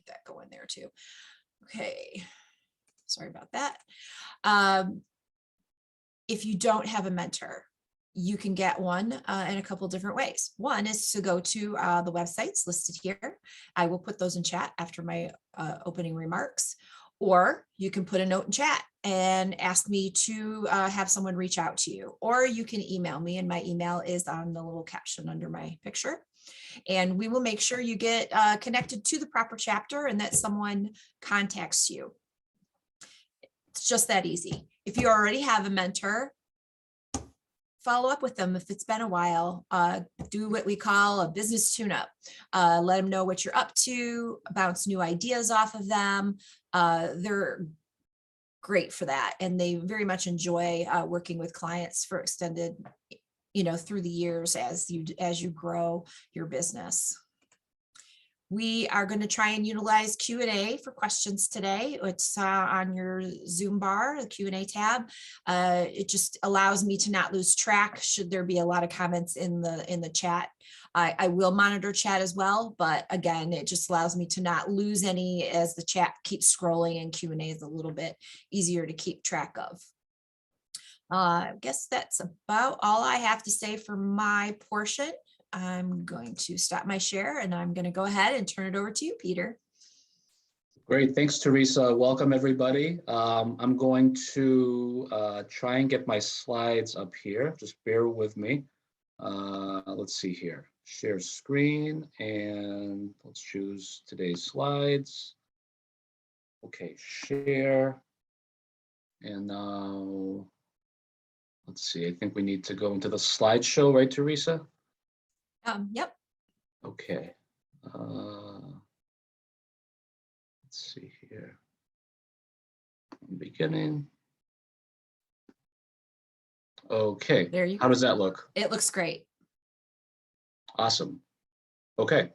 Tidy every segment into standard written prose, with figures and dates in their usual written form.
get that going there too. Okay, sorry about that. If you don't have a mentor, you can get one in a couple different ways. One is to go to the websites listed here. I will put those in chat after my opening remarks, or you can put a note in chat and ask me to have someone reach out to you, or you can email me, and my email is on the little caption under my picture. And we will make sure you get connected to the proper chapter and that someone contacts you. It's just that easy. If you already have a mentor, follow up with them if it's been a while. Do what we call a business tune-up. Let them know what you're up to, bounce new ideas off of them. They're great for that, and they very much enjoy working with clients for extended, through the years as you grow your business. We are going to try and utilize Q&A for questions today. It's on your Zoom bar, the Q&A tab. It just allows me to not lose track should there be a lot of comments in the chat. I will monitor chat as well, but again, it just allows me to not lose any as the chat keeps scrolling, and Q&A is a little bit easier to keep track of. I guess that's about all I have to say for my portion. I'm going to stop my share, and I'm going to go ahead and turn it over to you, Peter. Great, thanks, Teresa. Welcome, everybody. I'm going to try and get my slides up here. Just bear with me. Let's see here. Share screen, and let's choose today's slides. Okay, share. And now, let's see. I think we need to go into the slideshow, right, Teresa? Yep. Okay. Let's see here. Beginning. Okay. There you go. How does that look? It looks great. Awesome. Okay.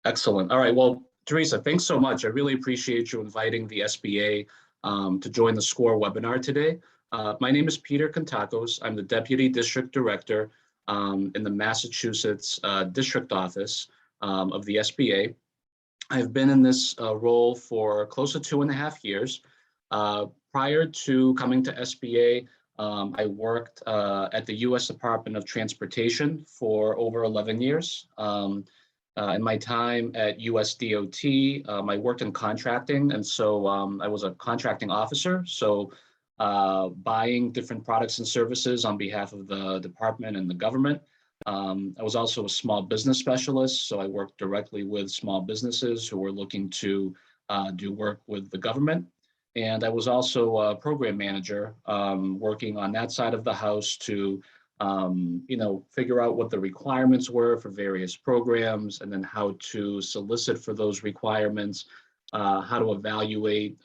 Excellent. All right. Well, Teresa, thanks so much. I really appreciate you inviting the SBA to join the SCORE webinar today. My name is Peter Contacos. I'm the Deputy District Director in the Massachusetts District Office of the SBA. I've been in this role for close to 2.5 years. Prior to coming to SBA, I worked at the U.S. Department of Transportation for over 11 years. In my time at US DOT, I worked in contracting, and so I was a contracting officer. So buying different products and services on behalf of the department and the government. I was also a small business specialist, so I worked directly with small businesses who were looking to do work with the government. And I was also a program manager, working on that side of the house to figure out what the requirements were for various programs, and then how to solicit for those requirements, how to evaluate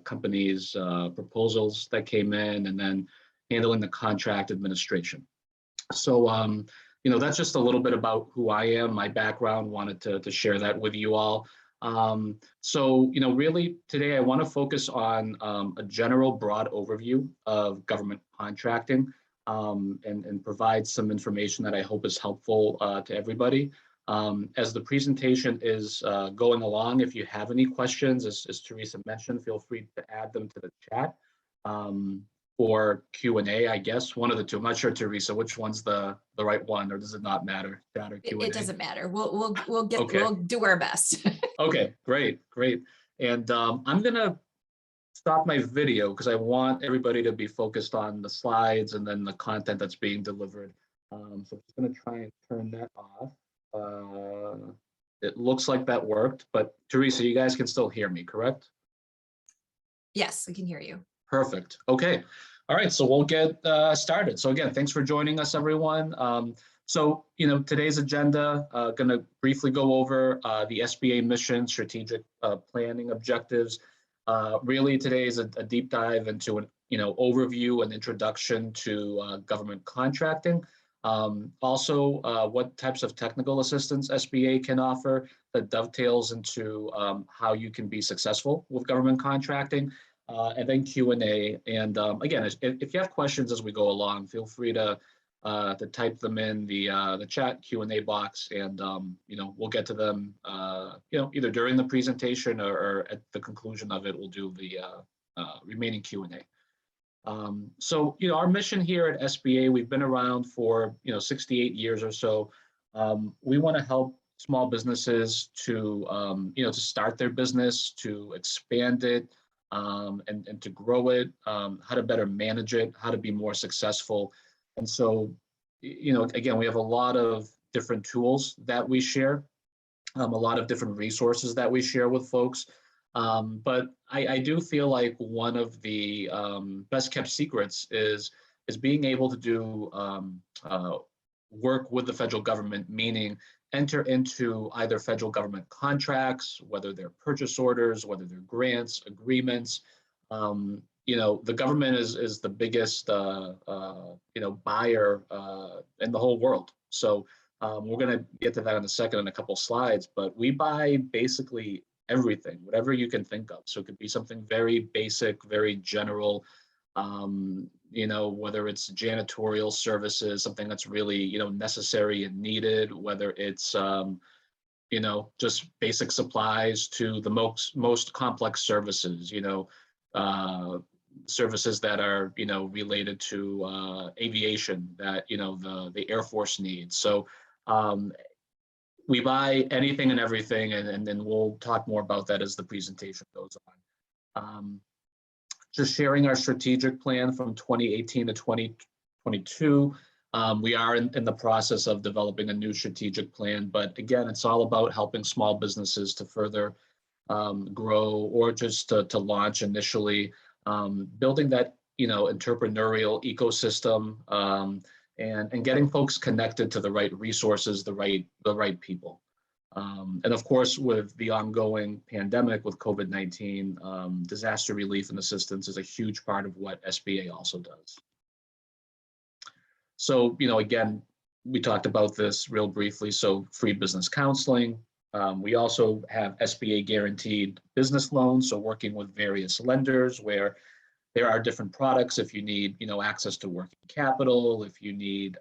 companies' proposals that came in, and then handling the contract administration. So, that's just a little bit about who I am, my background. Wanted to share that with you all. So, really today I want to focus on a general broad overview of government contracting, and provide some information that I hope is helpful to everybody. As the presentation is going along, if you have any questions, as Teresa mentioned, feel free to add them to the chat, or Q&A, I guess, one of the two. I'm not sure, Teresa, which one's the right one, or does it not matter? Chat or Q&A? It doesn't matter. We'll get Okay. We'll do our best. Okay, great. And I'm gonna stop my video because I want everybody to be focused on the slides and then the content that's being delivered. So I'm just gonna try and turn that off. It looks like that worked, but Teresa, you guys can still hear me, correct? Yes, we can hear you. Perfect. Okay. All right. So we'll get started. So again, thanks for joining us, everyone. So, today's agenda, going to briefly go over the SBA mission, strategic planning objectives. Really, today is a deep dive into an overview and introduction to government contracting. Also, what types of technical assistance SBA can offer that dovetails into how you can be successful with government contracting, and then Q&A. And again, if you have questions as we go along, feel free to to type them in the chat Q&A box, and we'll get to them either during the presentation or at the conclusion of it. We'll do the remaining Q&A. So our mission here at SBA, we've been around for 68 years or so. We want to help small businesses to to start their business, to expand it, and to grow it, how to better manage it, how to be more successful. And so, again, we have a lot of different tools that we share, a lot of different resources that we share with folks. But I do feel like one of the best kept secrets is being able to do work with the federal government, meaning enter into either federal government contracts, whether they're purchase orders, whether they're grants, agreements. The government is the biggest buyer in the whole world. So we're going to get to that in a second in a couple slides, but we buy basically everything, whatever you can think of. So it could be something very basic, very general, whether it's janitorial services, something that's really, necessary and needed, whether it's, just basic supplies to the most complex services, services that are, related to aviation that, the Air Force needs. So we buy anything and everything, and then we'll talk more about that as the presentation goes on. Just sharing our strategic plan from 2018 to 2022. We are in the process of developing a new strategic plan, but again, it's all about helping small businesses to further grow or just to launch initially, building that entrepreneurial ecosystem, and getting folks connected to the right resources, the right people. And of course, with the ongoing pandemic with COVID-19, disaster relief and assistance is a huge part of what SBA also does. So, again, we talked about this real briefly. So free business counseling. We also have SBA guaranteed business loans. So working with various lenders where there are different products. If you need, access to working capital, if you need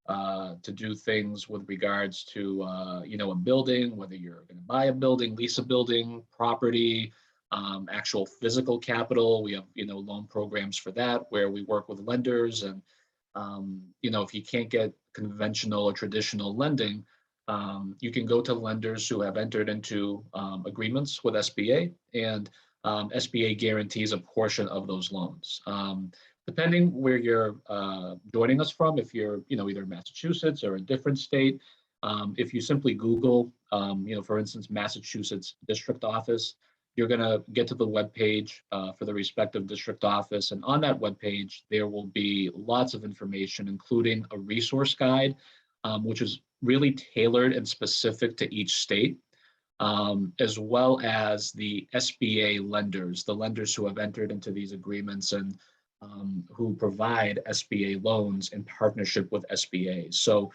to do things with regards to, a building, whether you're going to buy a building, lease a building, property, actual physical capital. We have, loan programs for that where we work with lenders. And, if you can't get conventional or traditional lending, you can go to lenders who have entered into agreements with SBA, and SBA guarantees a portion of those loans. Depending where you're joining us from, if you're, either in Massachusetts or a different state, if you simply Google, for instance, Massachusetts District Office, you're going to get to the webpage for the respective district office. And on that webpage, there will be lots of information, including a resource guide, which is really tailored and specific to each state, as well as the SBA lenders, the lenders who have entered into these agreements and who provide SBA loans in partnership with SBA. So,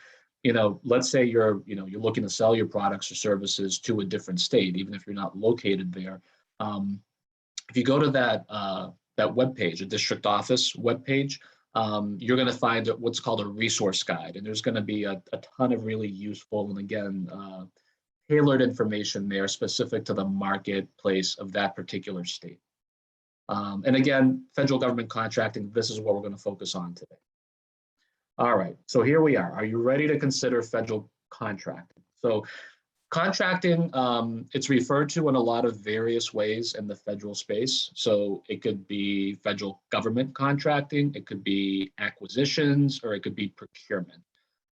let's say you're looking to sell your products or services to a different state, even if you're not located there. If you go to that webpage, a district office webpage, you're going to find what's called a resource guide, and there's going to be a ton of really useful and, again, tailored information there specific to the marketplace of that particular state. And again, federal government contracting, this is what we're going to focus on today. All right, so here we are. Are you ready to consider federal contracting? So contracting, it's referred to in a lot of various ways in the federal space. So it could be federal government contracting, it could be acquisitions, or it could be procurement.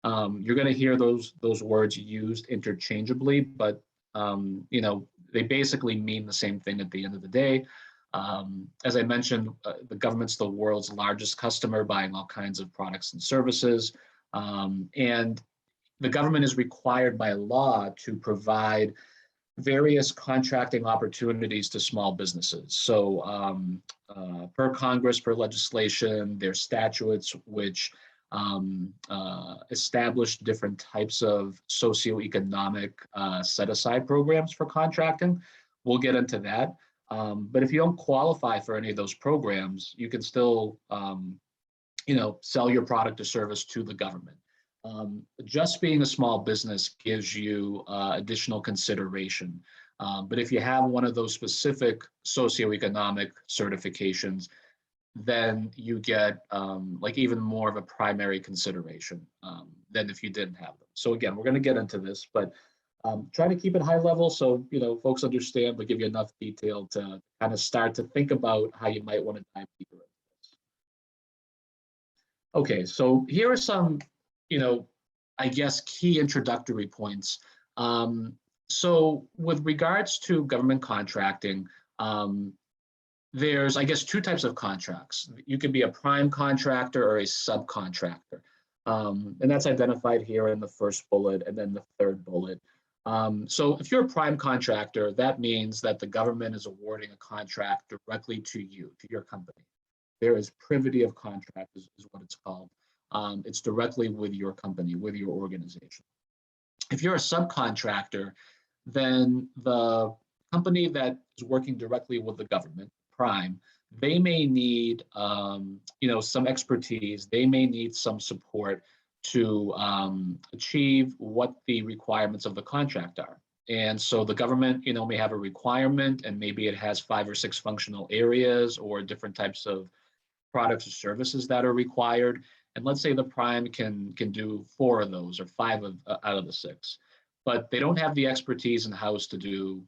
You're going to hear those words used interchangeably, but they basically mean the same thing at the end of the day. As I mentioned, the government's the world's largest customer, buying all kinds of products and services. And the government is required by law to provide various contracting opportunities to small businesses. So per Congress, per legislation, there's statutes which establish different types of socioeconomic set-aside programs for contracting. We'll get into that. But if you don't qualify for any of those programs, you can still, sell your product or service to the government. Just being a small business gives you additional consideration. But if you have one of those specific socioeconomic certifications, then you get like even more of a primary consideration than if you didn't have them. So again, we're going to get into this, but try to keep it high level so folks understand, but give you enough detail to kind of start to think about how you might want to dive deeper into this. Okay, so here are some, I guess, key introductory points. So with regards to government contracting, there's, I guess, two types of contracts. You can be a prime contractor or a subcontractor. And that's identified here in the first bullet and then the third bullet. So if you're a prime contractor, that means that the government is awarding a contract directly to you, to your company. There is privity of contract is what it's called. It's directly with your company, with your organization. If you're a subcontractor, then the company that is working directly with the government, prime, they may need some expertise. They may need some support to achieve what the requirements of the contract are. And so the government, may have a requirement, and maybe it has 5 or 6 functional areas or different types of products or services that are required. And let's say the prime can do 4 of those or 5 out of the 6, but they don't have the expertise in-house to do,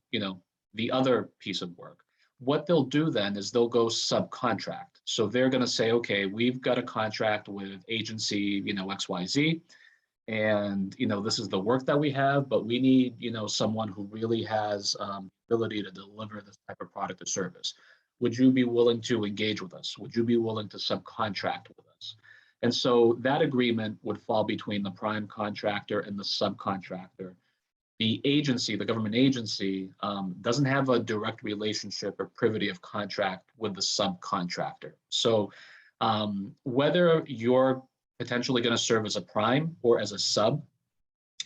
the other piece of work. What they'll do then is they'll go subcontract. So they're going to say, okay, we've got a contract with agency, XYZ, and, this is the work that we have, but we need, someone who really has ability to deliver this type of product or service. Would you be willing to engage with us? Would you be willing to subcontract with us? And so that agreement would fall between the prime contractor and the subcontractor. The agency, the government agency, doesn't have a direct relationship or privity of contract with the subcontractor. So whether you're potentially going to serve as a prime or as a sub,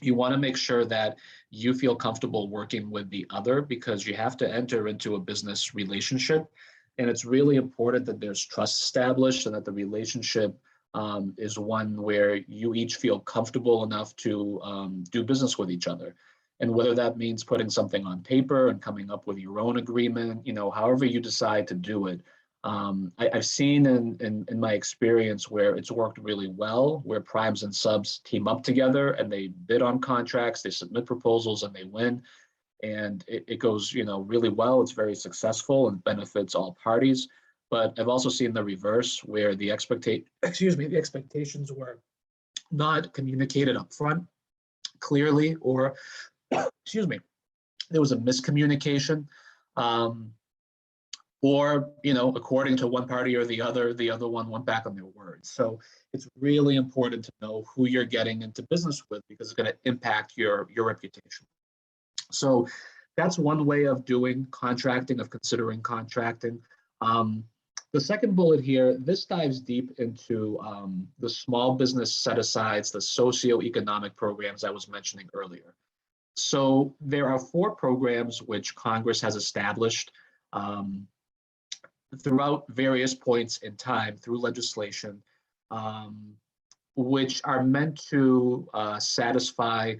you want to make sure that you feel comfortable working with the other, because you have to enter into a business relationship. And it's really important that there's trust established and that the relationship is one where you each feel comfortable enough to do business with each other. And whether that means putting something on paper and coming up with your own agreement, however you decide to do it. I've seen in my experience where it's worked really well, where primes and subs team up together and they bid on contracts, they submit proposals and they win. And it goes, really well. It's very successful and benefits all parties. But I've also seen the reverse, where the expectations were not communicated up front clearly, or there was a miscommunication, or, according to one party or the other one went back on their word. So it's really important to know who you're getting into business with, because it's going to impact your reputation. So that's one way of doing contracting, of considering contracting. The second bullet here, this dives deep into the small business set-asides, the socioeconomic programs I was mentioning earlier. So there are 4 programs which Congress has established throughout various points in time through legislation, which are meant to satisfy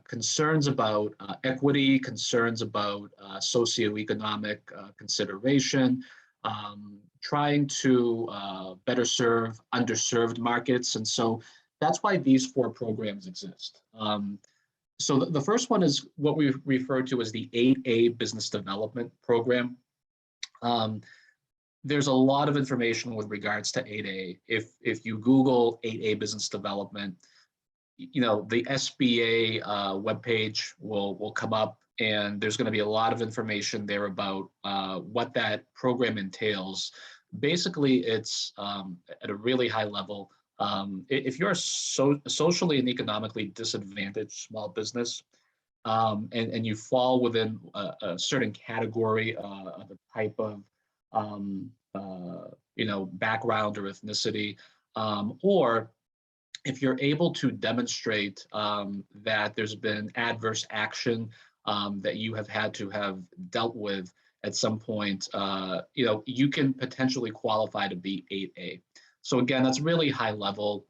concerns about equity, concerns about socioeconomic consideration, trying to better serve underserved markets. And so that's why these 4 programs exist. So the first one is what we refer to as the 8A Business Development Program. There's a lot of information with regards to 8A. If you Google 8A Business Development, the SBA webpage will come up, and there's going to be a lot of information there about what that program entails. Basically, it's at a really high level. If you're a socially and economically disadvantaged small business, and you fall within a certain category of a type of background or ethnicity, or if you're able to demonstrate that there's been adverse action that you have had to have dealt with at some point, you can potentially qualify to be 8A. So again, that's really high level.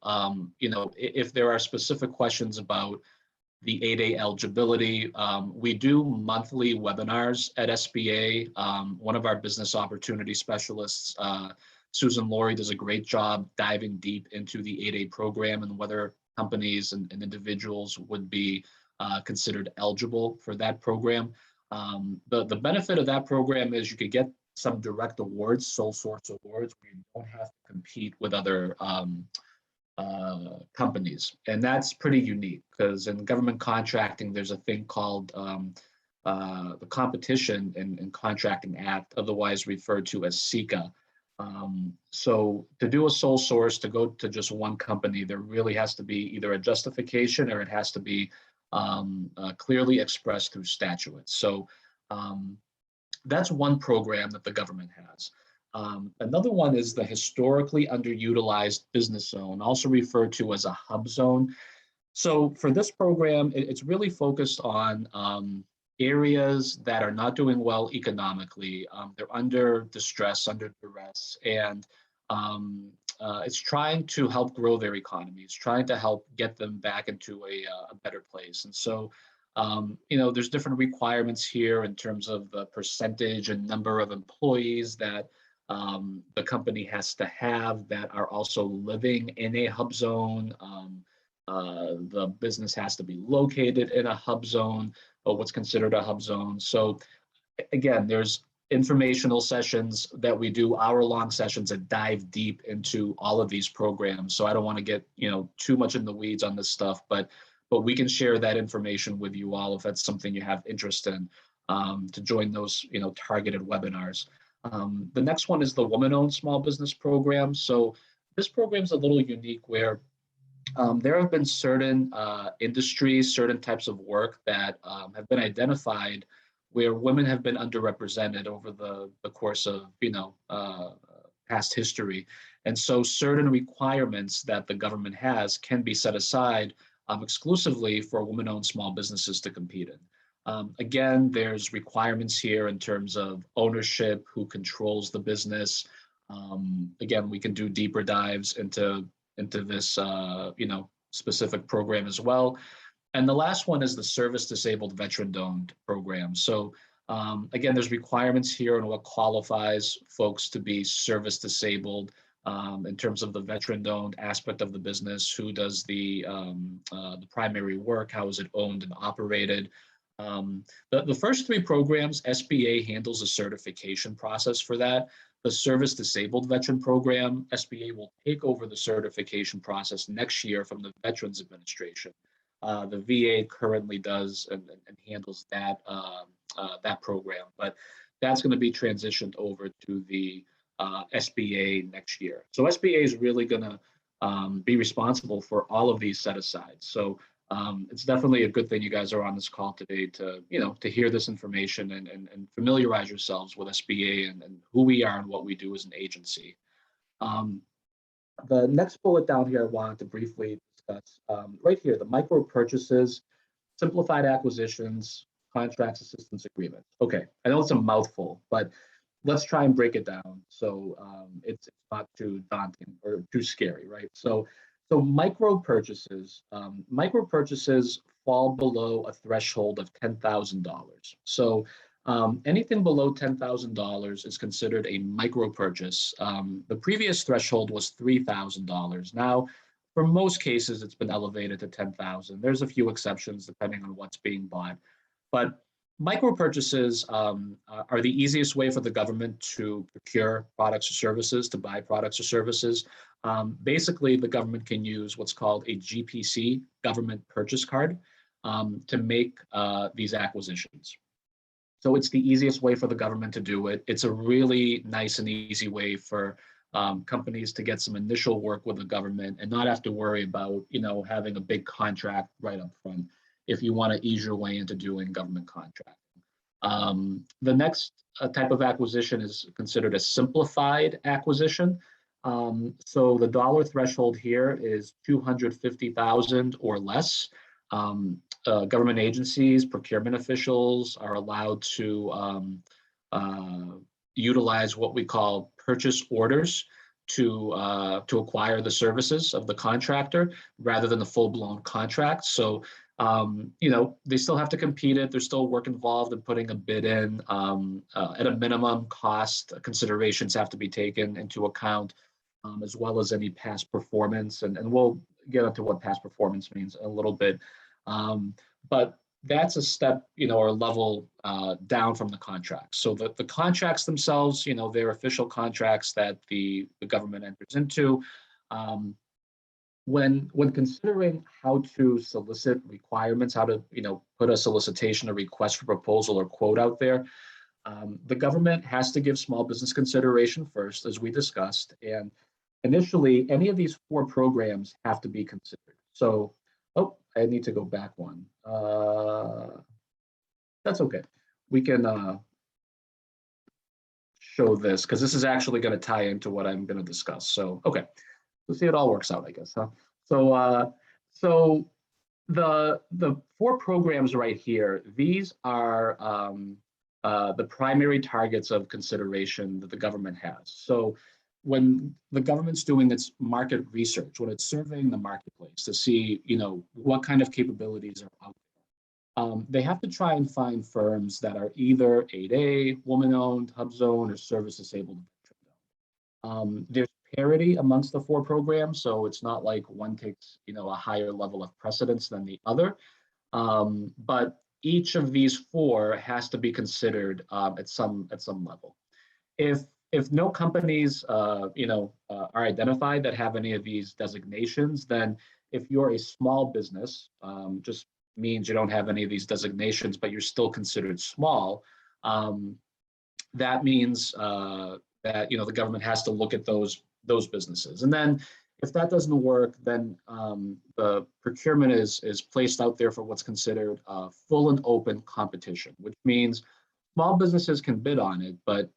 If there are specific questions about the 8A eligibility, we do monthly webinars at SBA. One of our business opportunity specialists, Susan Laurie, does a great job diving deep into the 8A program and whether companies and individuals would be considered eligible for that program. The benefit of that program is you could get some direct awards, sole source awards, where you don't have to compete with other companies. And that's pretty unique because in government contracting, there's a thing called the Competition and Contracting Act, otherwise referred to as CICA. So to do a sole source, to go to just one company, there really has to be either a justification or it has to be clearly expressed through statute. So that's one program that the government has. Another one is the historically underutilized business zone, also referred to as a hub zone. So for this program, it's really focused on areas that are not doing well economically. They're under distress, under duress, and it's trying to help grow their economy. It's trying to help get them back into a better place. And so there's different requirements here in terms of the percentage and number of employees that the company has to have that are also living in a hub zone. The business has to be located in a hub zone, or what's considered a hub zone. So again, there's informational sessions that we do, hour-long sessions that dive deep into all of these programs. So I don't want to get too much in the weeds on this stuff, but we can share that information with you all if that's something you have interest in, to join those targeted webinars. The next one is the woman-owned small business program. So this program is a little unique where there have been certain industries, certain types of work that have been identified where women have been underrepresented over the course of past history. And so certain requirements that the government has can be set aside exclusively for women-owned small businesses to compete in. Again, there's requirements here in terms of ownership, who controls the business. Again, we can do deeper dives into this specific program as well. And the last one is the service disabled veteran-owned program. So again, there's requirements here on what qualifies folks to be service disabled in terms of the veteran-owned aspect of the business, who does the primary work, how is it owned and operated. The first three programs, SBA handles the certification process for that. The Service Disabled Veteran Program, SBA will take over the certification process next year from the Veterans Administration. The VA currently does and handles that program, but that's going to be transitioned over to the SBA next year. So SBA is really going to be responsible for all of these set asides. So it's definitely a good thing you guys are on this call today to hear this information and familiarize yourselves with SBA and who we are and what we do as an agency. The next bullet down here I wanted to briefly discuss right here, the micro purchases, simplified acquisitions, contracts, assistance agreements. Okay, I know it's a mouthful, but let's try and break it down so it's not too daunting or too scary, right? So micro purchases fall below a threshold of $10,000. So anything below $10,000 is considered a micro purchase. The previous threshold was $3,000. Now, for most cases, it's been elevated to $10,000. There's a few exceptions depending on what's being bought, but micro purchases are the easiest way for the government to procure products or services, to buy products or services. Basically, the government can use what's called a GPC, government purchase card, to make these acquisitions. So it's the easiest way for the government to do it. It's a really nice and easy way for companies to get some initial work with the government and not have to worry about, having a big contract right up front if you want to ease your way into doing government contracting. The next type of acquisition is considered a simplified acquisition. So the dollar threshold here is $250,000 or less. Government agencies, procurement officials are allowed to utilize what we call purchase orders to acquire the services of the contractor rather than the full-blown contract. So, they still have to compete it. There's still work involved in putting a bid in. At a minimum, cost considerations have to be taken into account, as well as any past performance. And we'll get into what past performance means in a little bit. But that's a step, or level down from the contracts. So the contracts themselves, they're official contracts that the government enters into. When considering how to solicit requirements, how to, put a solicitation, a request for proposal or quote out there, the government has to give small business consideration first, as we discussed. And initially, any of these 4 programs have to be considered. So, I need to go back one. That's okay. We can show this because this is actually going to tie into what I'm going to discuss. So, okay, we'll see, it all works out, I guess. Huh? So the 4 programs right here, these are the primary targets of consideration that the government has. So when the government's doing its market research, when it's surveying the marketplace to see, what kind of capabilities are out there, they have to try and find firms that are either 8A, woman-owned, hub-zone, or service-disabled. There's parity amongst the 4 programs, so it's not like one takes, a higher level of precedence than the other. But each of these 4 has to be considered at some level. If no companies, are identified that have any of these designations, then if you're a small business, just means you don't have any of these designations, but you're still considered small. That means that the government has to look at those businesses, and then if that doesn't work, then the procurement is placed out there for what's considered full and open competition, which means small businesses can bid on it, but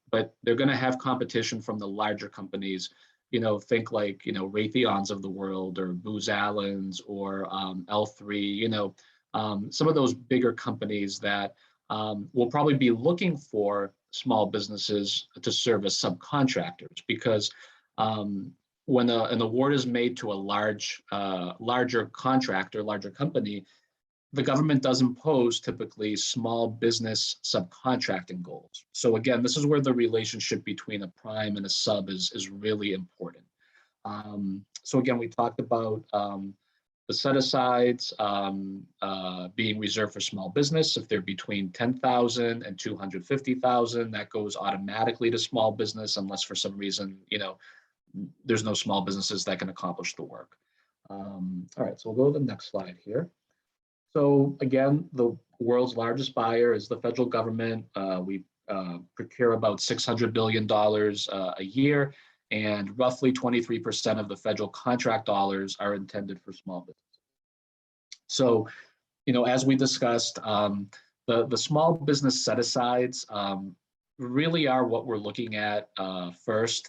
they're going to have competition from the larger companies. Think like Raytheons of the world, or Booz Allen's, or L3. Some of those bigger companies that will probably be looking for small businesses to serve as subcontractors, because when an award is made to a larger contractor, larger company, the government does impose typically small business subcontracting goals. So again, this is where the relationship between a prime and a sub is really important. So again, we talked about the set-asides being reserved for small business. If they're between 10,000 and 250,000, that goes automatically to small business, unless for some reason, there's no small businesses that can accomplish the work. All right, so we'll go to the next slide here. So again, the world's largest buyer is the federal government. We procure about $600 billion a year, and roughly 23% of the federal contract dollars are intended for small businesses. So, as we discussed, the small business set-asides really are what we're looking at first.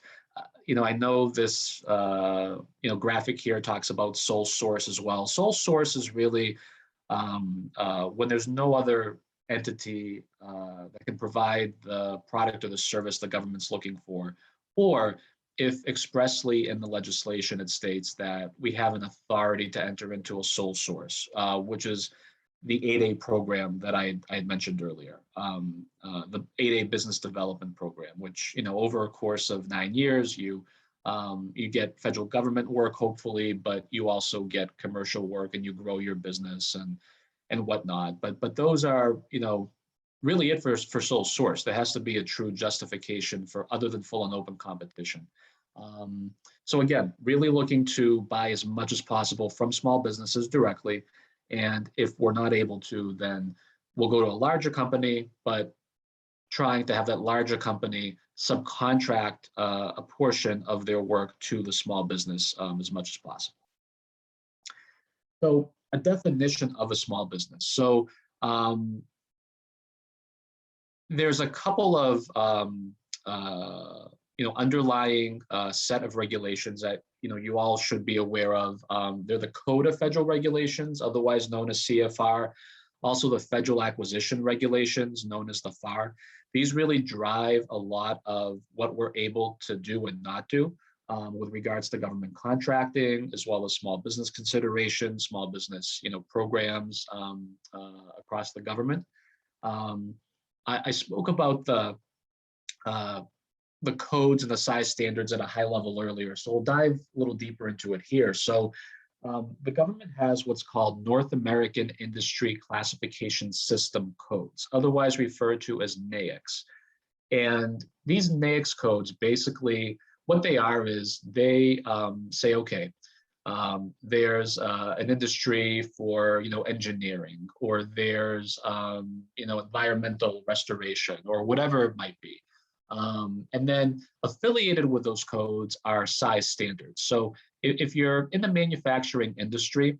I know this, graphic here talks about sole source as well. Sole source is really when there's no other entity that can provide the product or the service the government's looking for, or if expressly in the legislation it states that we have an authority to enter into a sole source, which is the 8A program that I had mentioned earlier, the 8A business development program, which, over a course of 9 years, you get federal government work, hopefully, but you also get commercial work and you grow your business and whatnot. But those are, really it for sole source. There has to be a true justification for other than full and open competition. So again, really looking to buy as much as possible from small businesses directly. And if we're not able to, then we'll go to a larger company, but trying to have that larger company subcontract a portion of their work to the small business as much as possible. So a definition of a small business. So there's a couple of underlying set of regulations that you all should be aware of. They're the Code of Federal Regulations, otherwise known as CFR. Also the Federal Acquisition Regulations, known as the FAR. These really drive a lot of what we're able to do and not do. with regards to government contracting, as well as small business considerations, small business, programs across the government. I spoke about the codes and the size standards at a high level earlier, so we'll dive a little deeper into it here. So the government has what's called North American Industry Classification System codes, otherwise referred to as NAICS. And these NAICS codes, basically what they are is they say, okay, there's an industry for engineering, or there's environmental restoration, or whatever it might be. And then affiliated with those codes are size standards. So if you're in the manufacturing industry,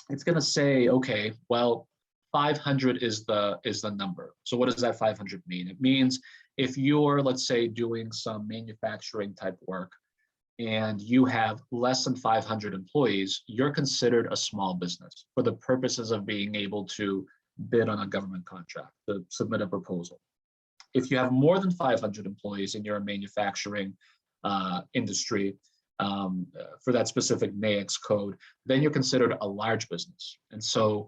it's going to say, okay, well, 500 is the number. So what does that 500 mean? It means if you're, let's say, doing some manufacturing type work and you have less than 500 employees, you're considered a small business for the purposes of being able to bid on a government contract, to submit a proposal. If you have more than 500 employees and you're a manufacturing industry for that specific NAICS code, then you're considered a large business. And so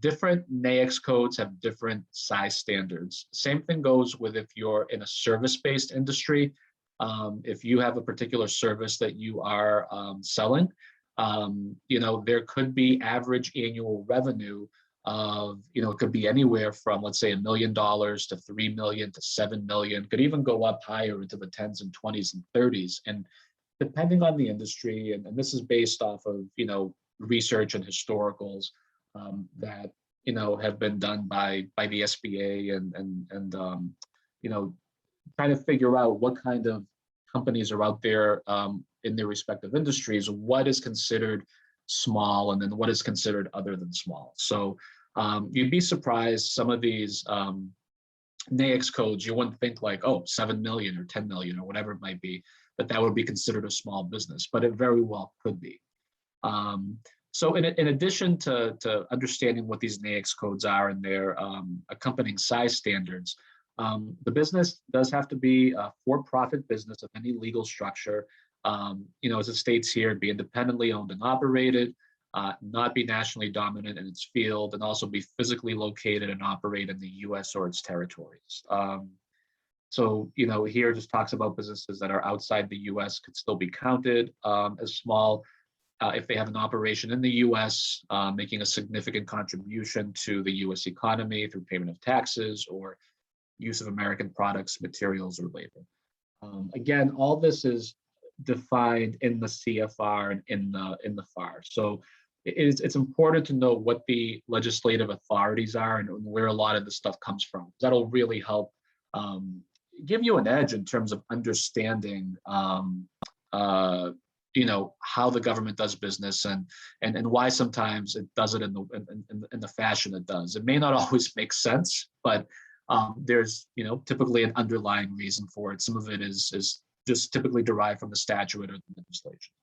different NAICS codes have different size standards. Same thing goes with if you're in a service-based industry. If you have a particular service that you are selling, there could be average annual revenue of, it could be anywhere from, let's say, $1 million to $3 million to $7 million, could even go up higher into the 10s and 20s and 30s. And depending on the industry, and this is based off of, research and historicals that, have been done by the SBA and trying to figure out what kind of companies are out there in their respective industries, what is considered small, and then what is considered other than small. So you'd be surprised, some of these NAICS codes, you wouldn't think like, oh, 7 million or 10 million or whatever it might be, that would be considered a small business, but it very well could be. So in addition to understanding what these NAICS codes are and their accompanying size standards, the business does have to be a for-profit business of any legal structure. As it states here, be independently owned and operated, not be nationally dominant in its field, and also be physically located and operate in the U.S. or its territories. So here it just talks about businesses that are outside the U.S. could still be counted as small if they have an operation in the U.S., making a significant contribution to the U.S. economy through payment of taxes or use of American products, materials, or labor. Again, all this is defined in the CFR and in the FAR. So it's important to know what the legislative authorities are and where a lot of this stuff comes from. That'll really help give you an edge in terms of understanding how the government does business and why sometimes it does it in the fashion it does. It may not always make sense, but there's typically an underlying reason for it. Some of it is just typically derived from the statute or the legislation.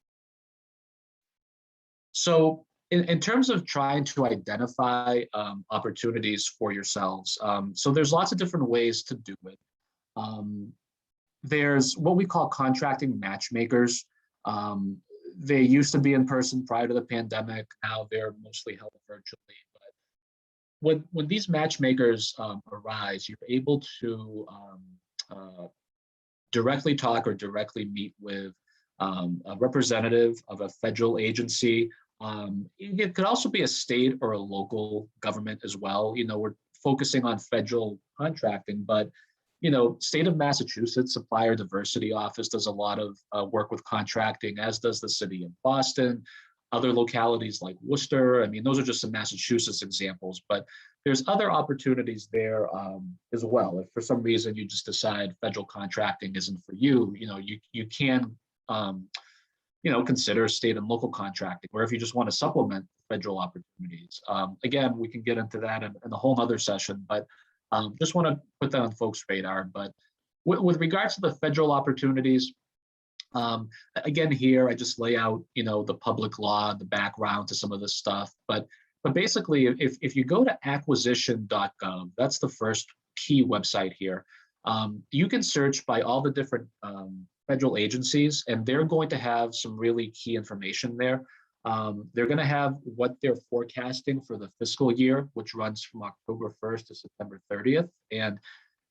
So in terms of trying to identify opportunities for yourselves, so there's lots of different ways to do it. There's what we call contracting matchmakers. They used to be in person prior to the pandemic. Now they're mostly held virtually. But when these matchmakers arise, you're able to directly talk or directly meet with a representative of a federal agency. It could also be a state or a local government as well. We're focusing on federal contracting, but state of Massachusetts Supplier Diversity Office does a lot of work with contracting, as does the city of Boston, other localities like Worcester. I mean, those are just some Massachusetts examples, but there's other opportunities there as well. If for some reason you just decide federal contracting isn't for you, you can consider state and local contracting, or if you just want to supplement federal opportunities. Again, we can get into that in a whole other session, but just want to put that on folks' radar. But with regards to the federal opportunities, again, here I just lay out, the public law, the background to some of this stuff. But basically, if you go to acquisition.gov, that's the first key website here. You can search by all the different federal agencies, and they're going to have some really key information there. They're going to have what they're forecasting for the fiscal year, which runs from October 1st to September 30th. And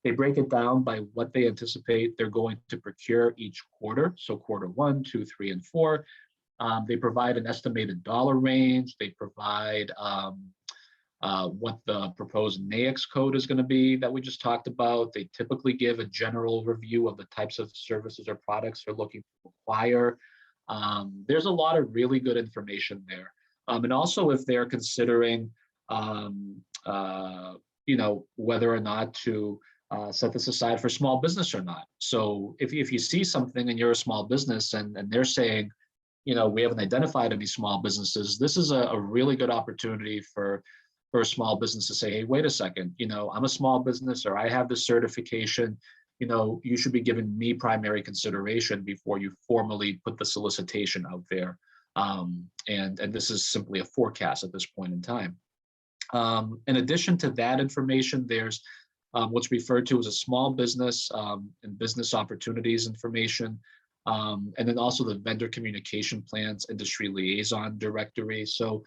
they break it down by what they anticipate they're going to procure each quarter. So quarter 1, 2, 3, and 4. They provide an estimated dollar range. They provide what the proposed NAICS code is going to be that we just talked about. They typically give a general overview of the types of services or products they're looking to acquire. There's a lot of really good information there. And also if they're considering, whether or not to set this aside for small business or not. So if you see something and you're a small business and they're saying, we haven't identified any small businesses, this is a really good opportunity for a small business to say, hey, wait a second, I'm a small business or I have this certification, you should be giving me primary consideration before you formally put the solicitation out there. And this is simply a forecast at this point in time. In addition to that information, there's what's referred to as a small business and business opportunities information. And then also the vendor communication plans, industry liaison directory. So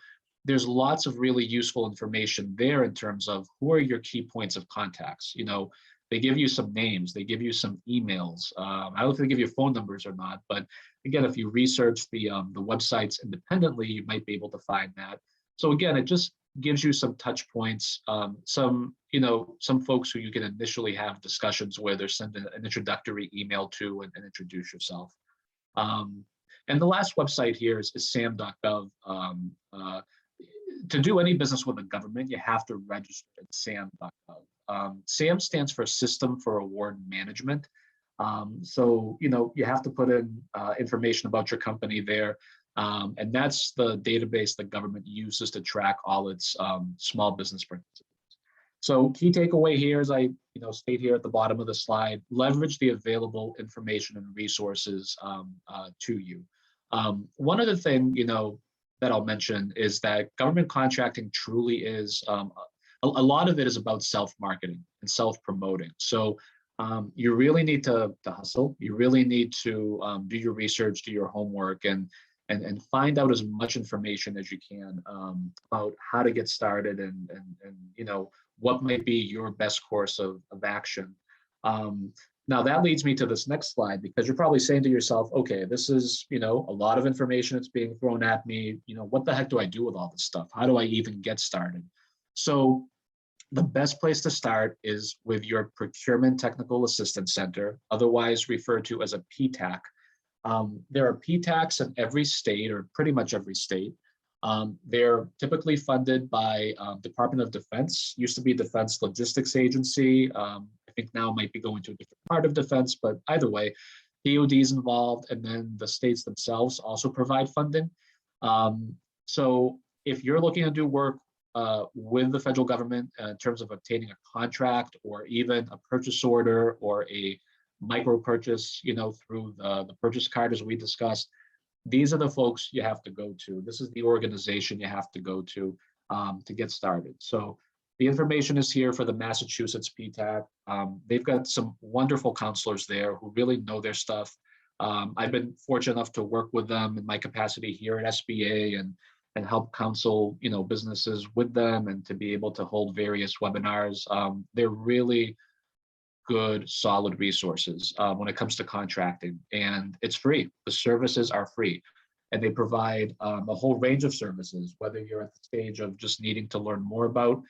there's lots of really useful information there in terms of who are your key points of contacts. They give you some names, they give you some emails. I don't know if they give you phone numbers or not, but again, if you research the websites independently, you might be able to find that. So again, it just gives you some touch points, some folks who you can initially have discussions with or send an introductory email to and introduce yourself. And the last website here is sam.gov. To do any business with the government, you have to register at sam.gov. SAM stands for System for Award Management. So, you have to put in information about your company there. And that's the database the government uses to track all its small business participants. So key takeaway here is I state here at the bottom of the slide, leverage the available information and resources to you. One other thing, that I'll mention is that government contracting truly is, a lot of it is about self-marketing and self-promoting. So you really need to hustle. You really need to do your research, do your homework, and find out as much information as you can about how to get started and what might be your best course of action. Now that leads me to this next slide, because you're probably saying to yourself, okay, this is, a lot of information that's being thrown at me. What the heck do I do with all this stuff? How do I even get started? So the best place to start is with your Procurement Technical Assistance Center, otherwise referred to as a Ptac. There are Ptacs in every state, or pretty much every state. They're typically funded by Department of Defense, used to be Defense Logistics Agency. I think now might be going to a different part of defense, but either way, DoD is involved, and then the states themselves also provide funding. So if you're looking to do work with the federal government in terms of obtaining a contract or even a purchase order or a micro purchase, through the purchase card as we discussed, these are the folks you have to go to. This is the organization you have to go to get started. So the information is here for the Massachusetts Ptac. They've got some wonderful counselors there who really know their stuff. I've been fortunate enough to work with them in my capacity here at SBA and help counsel, businesses with them and to be able to hold various webinars. They're really good, solid resources when it comes to contracting, and it's free. The services are free, and they provide a whole range of services, whether you're at the stage of just needing to learn more about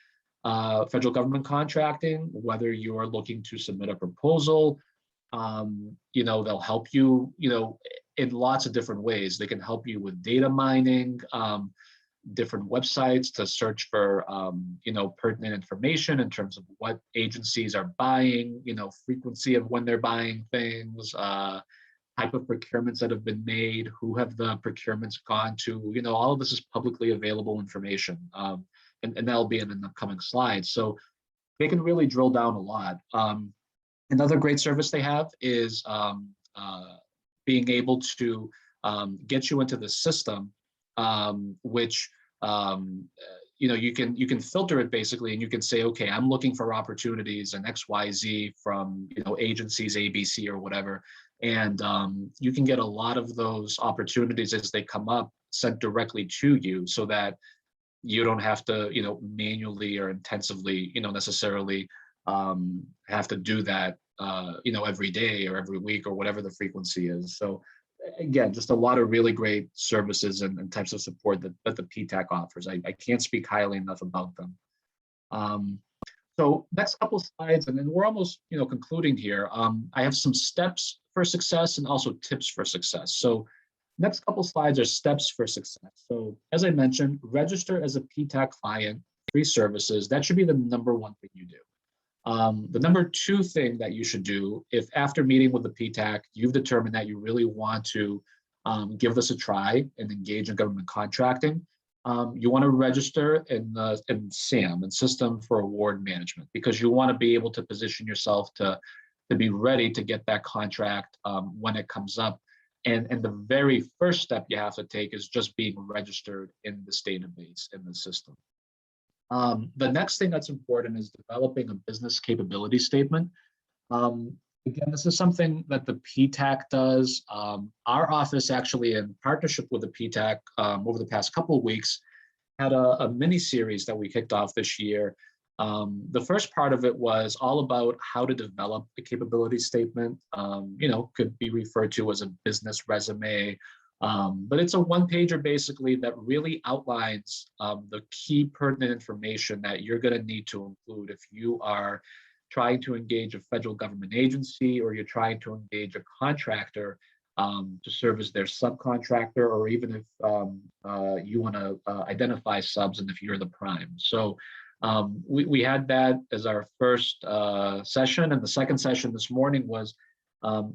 federal government contracting, whether you're looking to submit a proposal. They'll help you, in lots of different ways. They can help you with data mining, different websites to search for, pertinent information in terms of what agencies are buying, frequency of when they're buying things, type of procurements that have been made, who have the procurements gone to, all of this is publicly available information. And that'll be in an upcoming slide. So they can really drill down a lot. Another great service they have is being able to get you into the system, which you can filter it basically, and you can say, okay, I'm looking for opportunities in XYZ from, agencies ABC or whatever. And you can get a lot of those opportunities as they come up sent directly to you, so that you don't have to, manually or intensively, necessarily have to do that, every day or every week or whatever the frequency is. So again, just a lot of really great services and types of support that the Ptac offers. I can't speak highly enough about them. So next couple slides, and then we're almost, concluding here. I have some steps for success and also tips for success. So next couple slides are steps for success. So as I mentioned, register as a Ptac client, free services. That should be the number one thing you do. The number two thing that you should do, if after meeting with the Ptac, you've determined that you really want to give this a try and engage in government contracting, you want to register in SAM, in System for Award Management, because you want to be able to position yourself to be ready to get that contract when it comes up. And the very first step you have to take is just being registered in this database, in the system. The next thing that's important is developing a business capability statement. Again, this is something that the Ptac does. Our office, actually, in partnership with the Ptac, over the past couple of weeks, had a mini series that we kicked off this year. The first part of it was all about how to develop a capability statement. Could be referred to as a business resume. But it's a one-pager basically that really outlines the key pertinent information that you're going to need to include if you are trying to engage a federal government agency, or you're trying to engage a contractor to serve as their subcontractor, or even if you want to identify subs and if you're the prime. So we had that as our first session, and the second session this morning was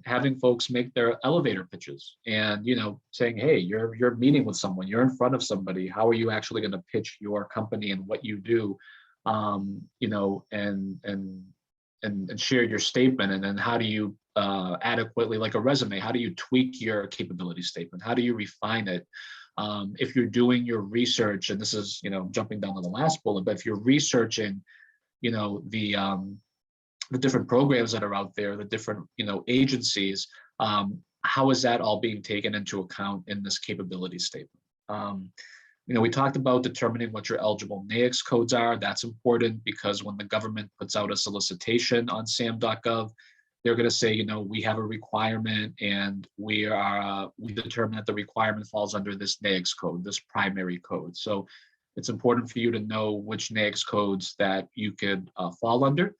having folks make their elevator pitches, and saying, hey, you're meeting with someone, you're in front of somebody, how are you actually going to pitch your company and what you do, and share your statement, and then how do you adequately, like a resume, how do you tweak your capability statement, how do you refine it? If you're doing your research, and this is jumping down to the last bullet, but if you're researching the different programs that are out there, the different agencies, how is that all being taken into account in this capability statement? We talked about determining what your eligible NAICS codes are. That's important because when the government puts out a solicitation on sam.gov, they're going to say, we have a requirement, and we determine that the requirement falls under this NAICS code, this primary code. So it's important for you to know which NAICS codes that you could fall under.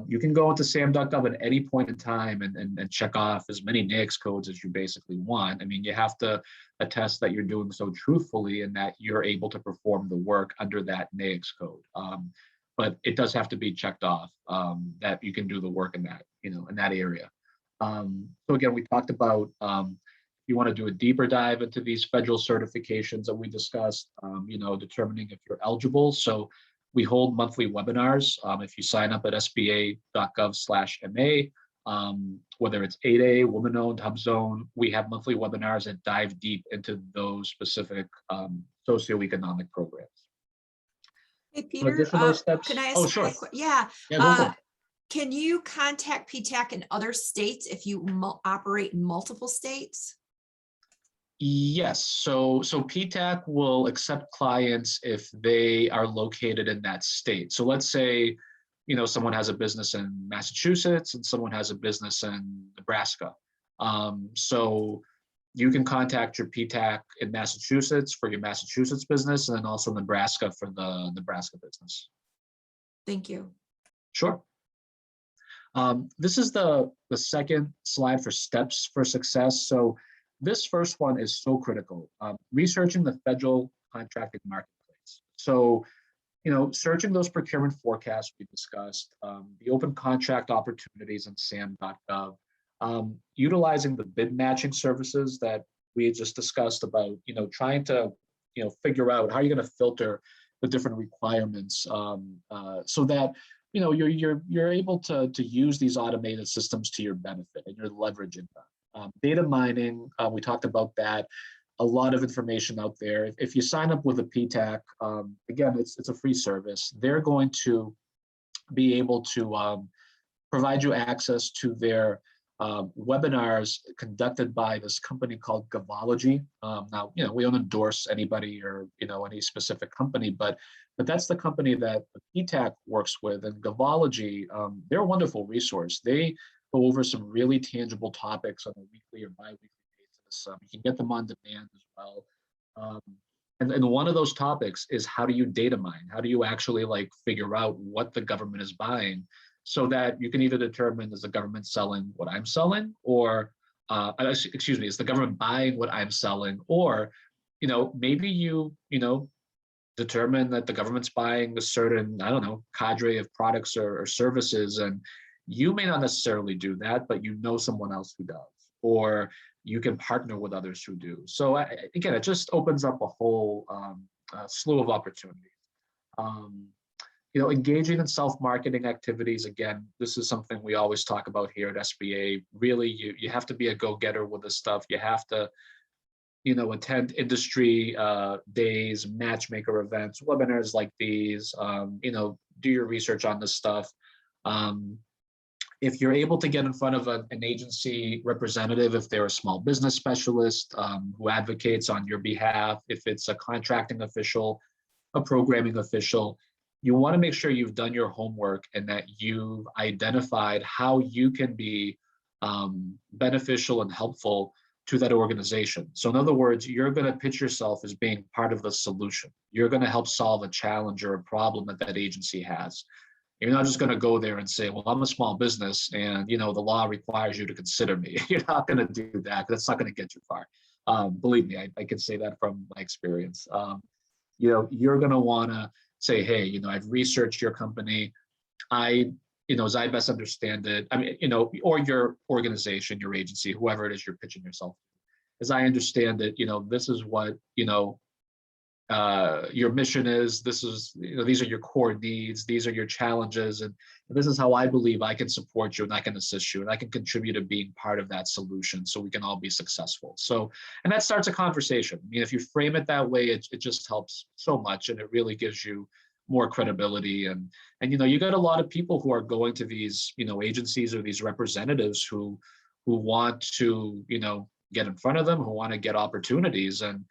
You can go into sam.gov at any point in time and check off as many NAICS codes as you basically want. I mean, you have to attest that you're doing so truthfully and that you're able to perform the work under that NAICS code. But it does have to be checked off that you can do the work in that, in that area. So again, we talked about you want to do a deeper dive into these federal certifications that we discussed, determining if you're eligible. So we hold monthly webinars. If you sign up at sba.gov/MA, whether it's 8A, Woman-Owned, HubZone, we have monthly webinars that dive deep into those specific socioeconomic programs. Hey, Peter, additional steps. can I ask? Oh, sure. Yeah. Yeah, go for it. Can you contact Ptac in other states if you operate in multiple states? Yes, so Ptac will accept clients if they are located in that state. So let's say, someone has a business in Massachusetts and someone has a business in Nebraska. So you can contact your Ptac in Massachusetts for your Massachusetts business, and then also Nebraska for the Nebraska business. Thank you. Sure. This is the second slide for steps for success. So this first one is so critical, researching the federal contracting marketplace. So, searching those procurement forecasts we discussed, the open contract opportunities on sam.gov, utilizing the bid matching services that we just discussed about, trying to, figure out how you're going to filter the different requirements so that, you're able to use these automated systems to your benefit and you're leveraging them. Data mining, we talked about that. a lot of information out there. If you sign up with a Ptac, again, it's a free service. They're going to be able to provide you access to their webinars conducted by this company called Gavology. Now, we don't endorse anybody or any specific company, but that's the company that Ptac works with. And Gavology, they're a wonderful resource. They go over some really tangible topics on a weekly or bi-weekly basis. You can get them on demand as well. And one of those topics is, how do you data mine? How do you actually figure out what the government is buying, so that you can either determine, is the government selling what I'm selling, or excuse me, is the government buying what I'm selling? Or maybe you determine that the government's buying a certain, I don't know, cadre of products or services, and you may not necessarily do that, but someone else who does, or you can partner with others who do. So again, it just opens up a whole slew of opportunities. Engaging in self-marketing activities. Again, this is something we always talk about here at SBA. Really, you have to be a go-getter with this stuff. You have to, attend industry days, matchmaker events, webinars like these. Do your research on this stuff. If you're able to get in front of an agency representative, if they're a small business specialist who advocates on your behalf, if it's a contracting official, a programming official, you want to make sure you've done your homework and that you've identified how you can be beneficial and helpful to that organization. So in other words, you're going to pitch yourself as being part of the solution. You're going to help solve a challenge or a problem that agency has. You're not just going to go there and say, well, I'm a small business and the law requires you to consider me. You're not going to do that. That's not going to get you far. Believe me, I can say that from my experience. You're going to want to say, hey, I've researched your company. As I best understand it, or your organization, your agency, whoever it is you're pitching yourself to. As I understand it, this is what, your mission is. This is, these are your core needs. These are your challenges. And this is how I believe I can support you and I can assist you and I can contribute to being part of that solution so we can all be successful. So, and that starts a conversation. If you frame it that way, it just helps so much, and it really gives you more credibility. And you got a lot of people who are going to these, agencies or these representatives who want to, get in front of them, who want to get opportunities, and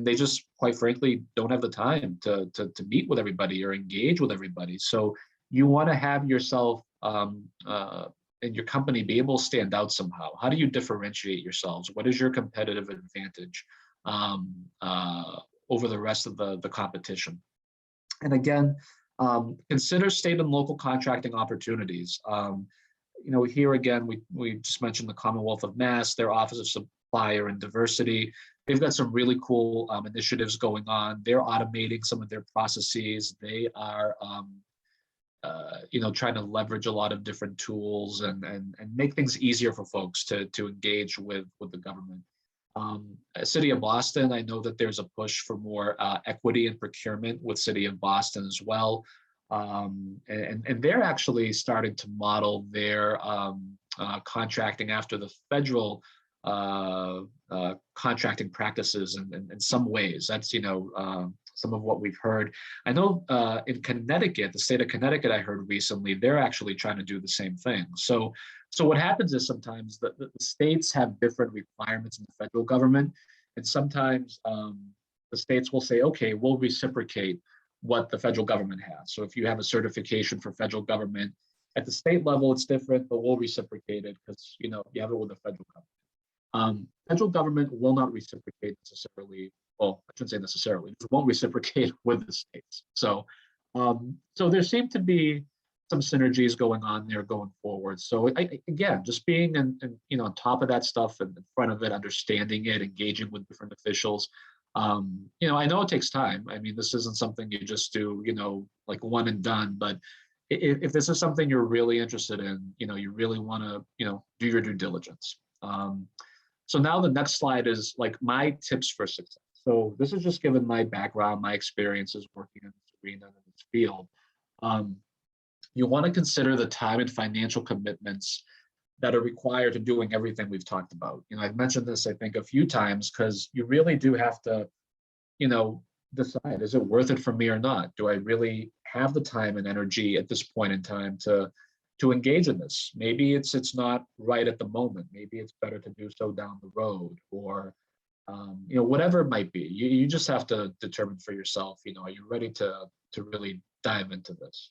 they just, quite frankly, don't have the time to meet with everybody or engage with everybody. So you want to have yourself and your company be able to stand out somehow. How do you differentiate yourselves? What is your competitive advantage over the rest of the competition? And again, consider state and local contracting opportunities. Here again, we just mentioned the Commonwealth of Mass, their Office of Supplier and Diversity. They've got some really cool initiatives going on. They're automating some of their processes. They are, trying to leverage a lot of different tools and make things easier for folks to engage with the government. City of Boston, I know that there's a push for more equity in procurement with City of Boston as well. And they're actually starting to model their contracting after the federal contracting practices in some ways. That's, some of what we've heard. I know in Connecticut, the state of Connecticut, I heard recently, they're actually trying to do the same thing. So what happens is sometimes the states have different requirements in the federal government. And sometimes the states will say, okay, we'll reciprocate what the federal government has. So if you have a certification for federal government, at the state level, it's different, but we'll reciprocate it because, you have it with the federal government. Federal government will not reciprocate necessarily. Well, I shouldn't say necessarily. It won't reciprocate with the states. So there seem to be some synergies going on there going forward. So again, just being on top of that stuff and in front of it, understanding it, engaging with different officials. I know it takes time. This isn't something you just do, like one and done. But if this is something you're really interested in, you really want to, do your due diligence. So now the next slide is like my tips for success. So this is just given my background, my experiences working in this arena, in this field. You want to consider the time and financial commitments that are required to doing everything we've talked about. I've mentioned this, I think, a few times, because you really do have to, decide, is it worth it for me or not? Do I really have the time and energy at this point in time to engage in this? Maybe it's not right at the moment. Maybe it's better to do so down the road, or whatever it might be. You just have to determine for yourself, are you ready to really dive into this?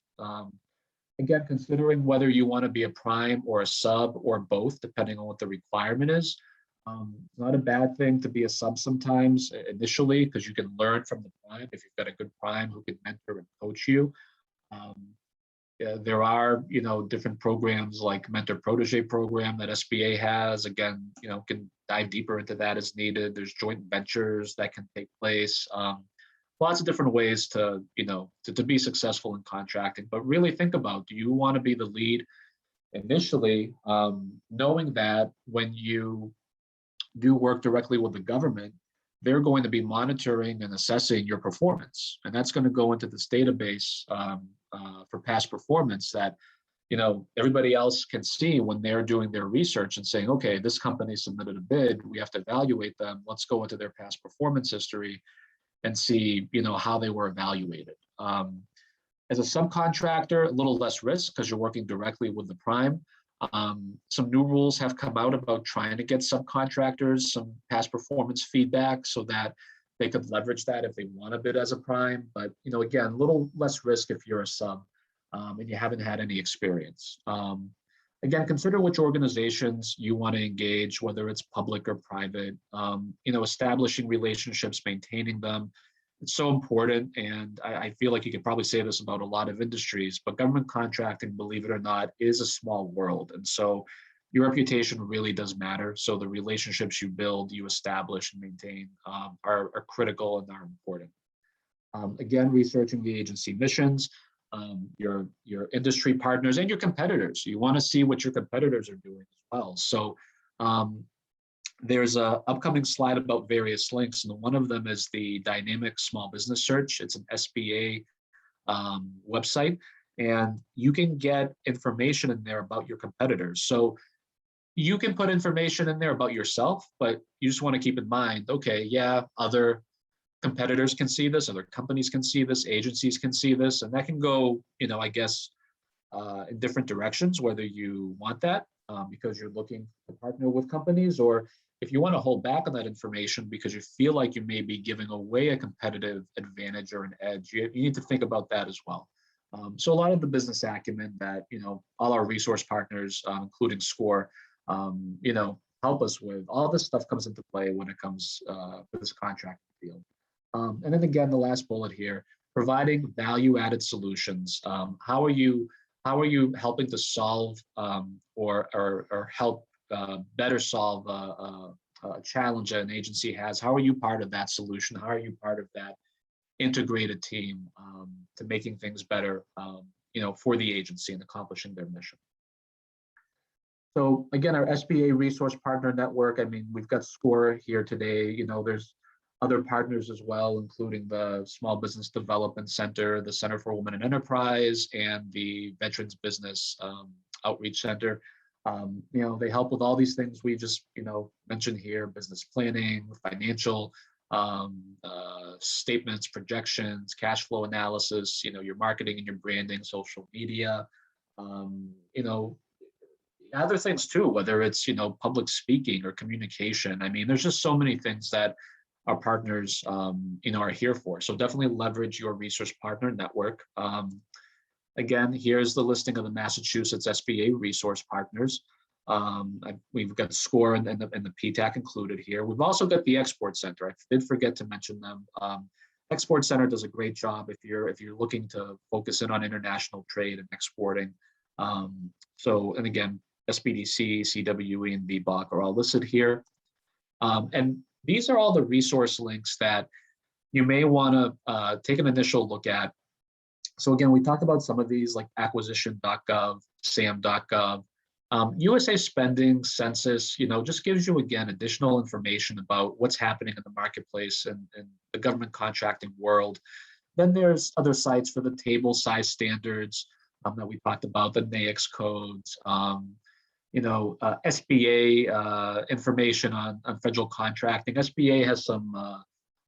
Again, considering whether you want to be a prime or a sub or both, depending on what the requirement is. It's not a bad thing to be a sub sometimes initially, because you can learn from the prime if you've got a good prime who can mentor and coach you. There are, different programs like mentor protege program that SBA has. Again, can dive deeper into that as needed. There's joint ventures that can take place. Lots of different ways to be successful in contracting. But really think about, do you want to be the lead initially, knowing that when you do work directly with the government, they're going to be monitoring and assessing your performance. And that's going to go into this database for past performance that, everybody else can see when they're doing their research and saying, okay, this company submitted a bid, we have to evaluate them. Let's go into their past performance history and see, how they were evaluated. As a subcontractor, a little less risk because you're working directly with the prime. Some new rules have come out about trying to get subcontractors some past performance feedback so that they could leverage that if they want to bid as a prime. But, again, a little less risk if you're a sub and you haven't had any experience. Again, consider which organizations you want to engage, whether it's public or private, establishing relationships, maintaining them. It's so important, and I feel like you could probably say this about a lot of industries, but government contracting, believe it or not, is a small world. And so your reputation really does matter. So the relationships you build, you establish and maintain are critical and are important. Again, researching the agency missions, your industry partners and your competitors. You want to see what your competitors are doing as well. So there's an upcoming slide about various links, and one of them is the dynamic small business search. It's an SBA website, and you can get information in there about your competitors. So you can put information in there about yourself, but you just want to keep in mind, okay, yeah, other competitors can see this, other companies can see this, agencies can see this, and that can go, I guess, in different directions, whether you want that because you're looking to partner with companies, or if you want to hold back on that information because you feel like you may be giving away a competitive advantage or an edge, you need to think about that as well. So a lot of the business acumen that, all our resource partners, including Score, help us with, all this stuff comes into play when it comes to this contract field. And then again, the last bullet here, providing value-added solutions. How are you helping to solve or help better solve a challenge that an agency has? How are you part of that solution? How are you part of that integrated team to making things better, for the agency and accomplishing their mission? So again, our SBA resource partner network, we've got Score here today. There's other partners as well, including the Small Business Development Center, the Center for Women in Enterprise, and the Veterans Business Outreach Center. They help with all these things we just, mentioned here: business planning, financial statements, projections, cash flow analysis, your marketing and your branding, social media, other things too, whether it's, public speaking or communication. There's just so many things that our partners, are here for. So definitely leverage your resource partner network. Again, here's the listing of the Massachusetts SBA resource partners. We've got Score and the Ptac included here. We've also got the Export Center. I did forget to mention them. Export Center does a great job if you're looking to focus in on international trade and exporting. And again, SBDC, CWE, and VBOC are all listed here. And these are all the resource links that you may want to take an initial look at. So again, we talked about some of these like acquisition.gov, sam.gov. USA Spending, Census, just gives you, again, additional information about what's happening in the marketplace and the government contracting world. Then there's other sites for the table size standards that we talked about, the NAICS codes. SBA information on federal contracting. SBA has some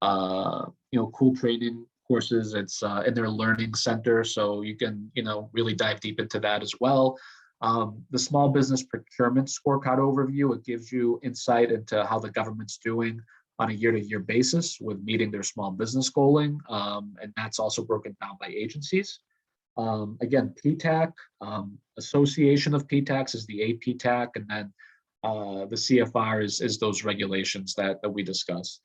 cool training courses. It's in their learning center, so you can really dive deep into that as well. The small business procurement scorecard overview, it gives you insight into how the government's doing on a year-to-year basis with meeting their small business goaling, and that's also broken down by agencies. Again, Ptac, association of Ptacs is the APTAC, and then the CFR is those regulations that we discussed.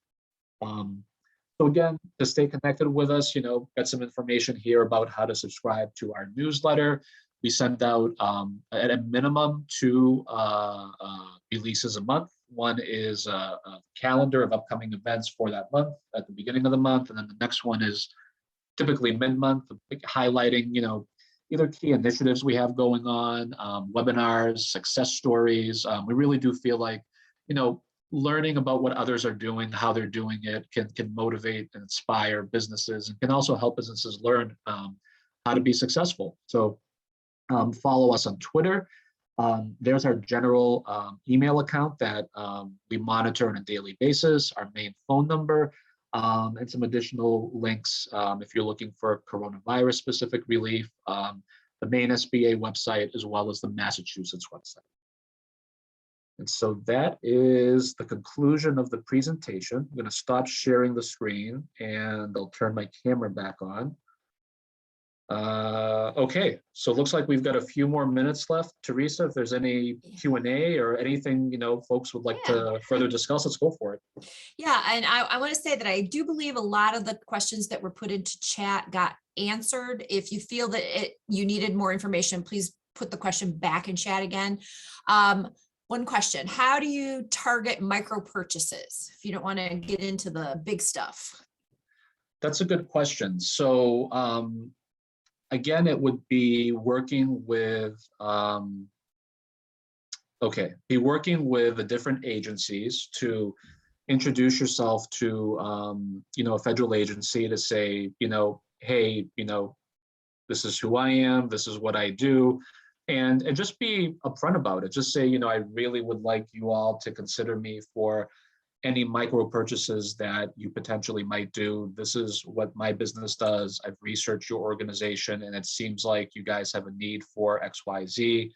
So again, to stay connected with us, got some information here about how to subscribe to our newsletter. We send out at a minimum 2 releases a month. One is a calendar of upcoming events for that month at the beginning of the month, and then the next one is typically mid-month, highlighting either key initiatives we have going on, webinars, success stories. We really do feel like learning about what others are doing, how they're doing it, can motivate and inspire businesses, and can also help businesses learn how to be successful. So follow us on Twitter. There's our general email account that we monitor on a daily basis, our main phone number, and some additional links if you're looking for coronavirus specific relief, the main SBA website, as well as the Massachusetts website. And so that is the conclusion of the presentation. I'm going to stop sharing the screen and I'll turn my camera back on. Okay, so it looks like we've got a few more minutes left. Teresa, if there's any Q&A or anything, folks would like to further discuss, let's go for it. Yeah, and I want to say that I do believe a lot of the questions that were put into chat got answered. If you feel that you needed more information, please put the question back in chat again. One question, how do you target micro purchases if you don't want to get into the big stuff? That's a good question. So, again, it would be working with, the different agencies to introduce yourself to, a federal agency to say, hey, this is who I am, this is what I do, and just be upfront about it. Just say, I really would like you all to consider me for any micro purchases that you potentially might do. This is what my business does. I've researched your organization and it seems like you guys have a need for XYZ.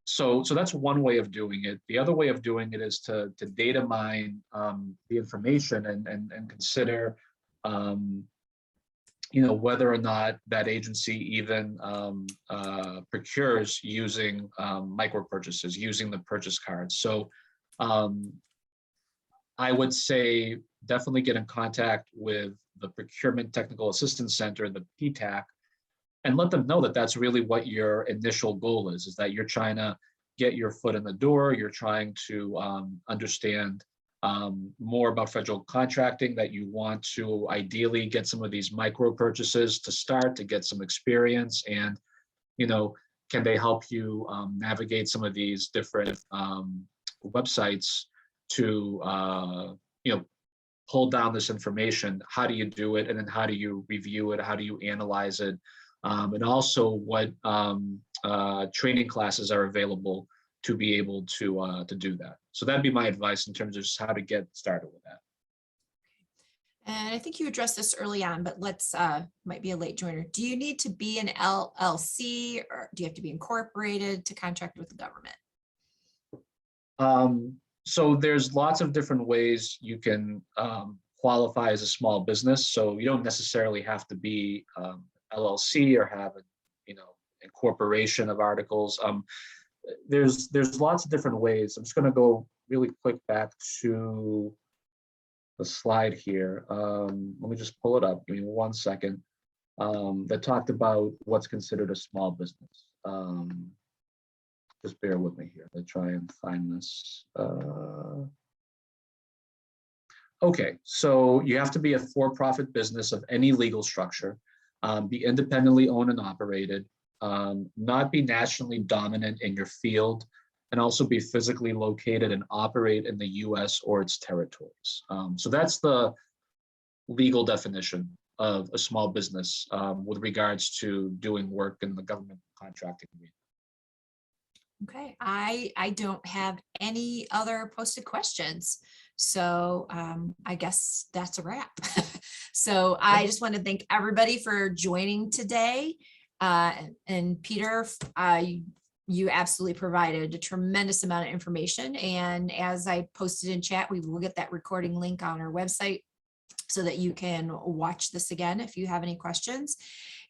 So that's one way of doing it. The other way of doing it is to data mine the information and consider whether or not that agency even procures using micro purchases, using the purchase cards. So I would say definitely get in contact with the Procurement Technical Assistance Center, the Ptac, and let them know that that's really what your initial goal is that you're trying to get your foot in the door, you're trying to understand more about federal contracting, that you want to ideally get some of these micro purchases to start, to get some experience, and, can they help you navigate some of these different websites to pull down this information. How do you do it, and then how do you review it, how do you analyze it, and also what training classes are available to be able to do that. So that'd be my advice in terms of just how to get started with that. And I think you addressed this early on, but let's might be a late joiner. Do you need to be an LLC, or do you have to be incorporated to contract with the government? So there's lots of different ways you can qualify as a small business. So you don't necessarily have to be LLC or have a incorporation of articles. There's lots of different ways. I'm just going to go really quick back to the slide here. Let me just pull it up. Give me 1 second. That talked about what's considered a small business. Just bear with me here. Let's try and find this. Okay, so you have to be a for-profit business of any legal structure, be independently owned and operated, not be nationally dominant in your field, and also be physically located and operate in the US or its territories. So that's the legal definition of a small business with regards to doing work in the government contracting arena. Okay, I don't have any other posted questions. So I guess that's a wrap. So I just want to thank everybody for joining today. And Peter, you absolutely provided a tremendous amount of information. And as I posted in chat, we will get that recording link on our website so that you can watch this again if you have any questions.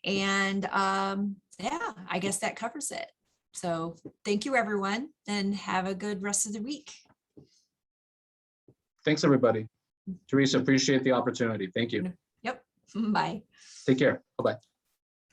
And yeah, I guess that covers it. So thank you, everyone, and have a good rest of the week. Thanks, everybody. Teresa, appreciate the opportunity. Thank you. Yep. Bye. Take care. Bye-bye.